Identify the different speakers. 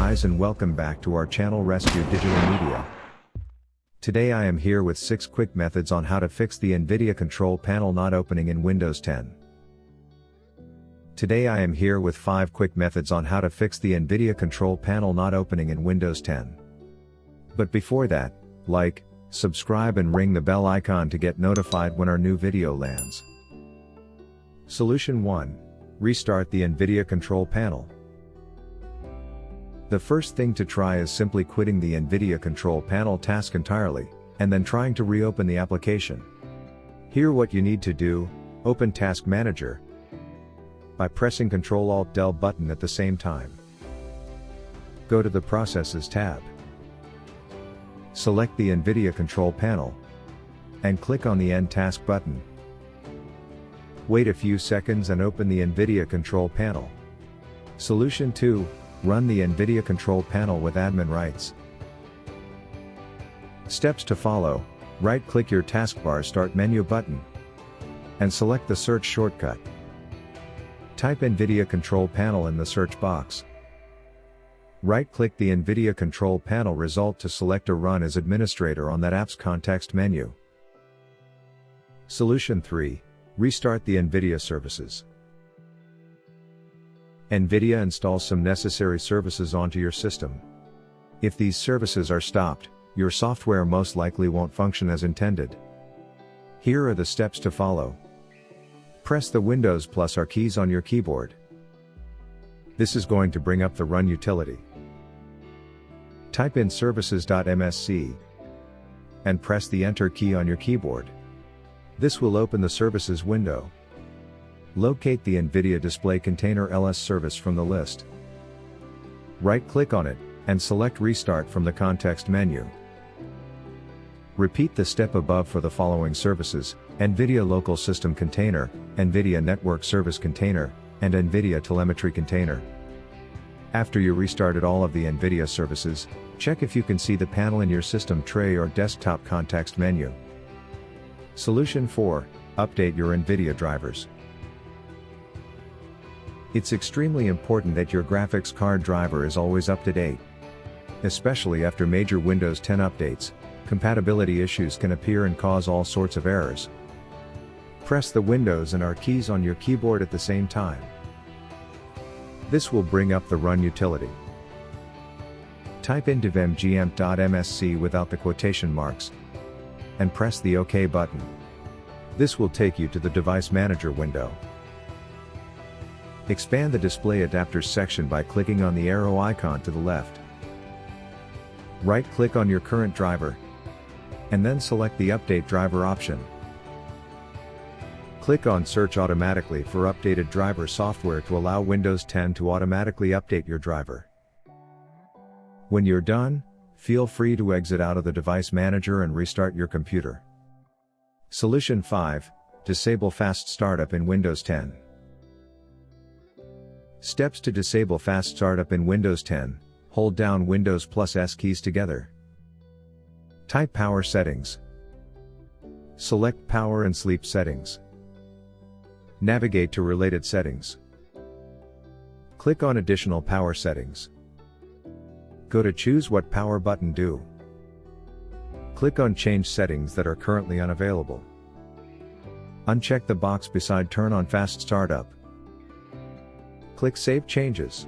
Speaker 1: Rise and welcome back to our channel Rescue Digital Media. Today I am here with 6 quick methods on how to fix the NVIDIA control panel not opening in Windows 10. Today I am here with 5 quick methods on how to fix the NVIDIA control panel not opening in Windows 10. But before that, like, subscribe and ring the bell icon to get notified when our new video lands. Solution 1. Restart the NVIDIA control panel. The first thing to try is simply quitting the NVIDIA control panel task entirely, and then trying to reopen the application. Here what you need to do, open Task Manager by pressing Ctrl-Alt-Del button at the same time. Go to the Processes tab. Select the NVIDIA control panel and click on the End Task button. Wait a few seconds and open the NVIDIA control panel. Solution 2. Run the NVIDIA control panel with admin rights. Steps to follow: right-click your taskbar Start menu button and select the search shortcut. Type NVIDIA control panel in the search box. Right-click the NVIDIA control panel result to select a Run as administrator on that app's context menu. Solution 3. Restart the NVIDIA services. NVIDIA installs some necessary services onto your system. If these services are stopped, your software most likely won't function as intended. Here are the steps to follow. Press the Windows plus R keys on your keyboard. This is going to bring up the Run utility. Type in services.msc and press the Enter key on your keyboard. This will open the Services window. Locate the NVIDIA Display Container LS service from the list. Right-click on it, and select Restart from the context menu. Repeat the step above for the following services: NVIDIA Local System Container, NVIDIA Network Service Container, and NVIDIA Telemetry Container. After you restarted all of the NVIDIA services, check if you can see the panel in your system tray or desktop context menu. Solution 4. Update your NVIDIA drivers. It's extremely important that your graphics card driver is always up to date. Especially after major Windows 10 updates, compatibility issues can appear and cause all sorts of errors. Press the Windows and R keys on your keyboard at the same time. This will bring up the Run utility. Type in divmgmp.msc without the quotation marks and press the OK button. This will take you to the Device Manager window. Expand the Display Adapters section by clicking on the arrow icon to the left. Right-click on your current driver, and then select the Update Driver option. Click on Search Automatically for updated driver software to allow Windows 10 to automatically update your driver. When you're done, feel free to exit out of the Device Manager and restart your computer. Solution 5. Disable Fast Startup in Windows 10. Steps to disable Fast Startup in Windows 10. Hold down Windows plus S keys together. Type Power Settings. Select Power and Sleep Settings. Navigate to related settings. Click on Additional Power Settings. Go to Choose What Power button do. Click on Change Settings that are currently unavailable. Uncheck the box beside Turn on Fast Startup. Click Save Changes.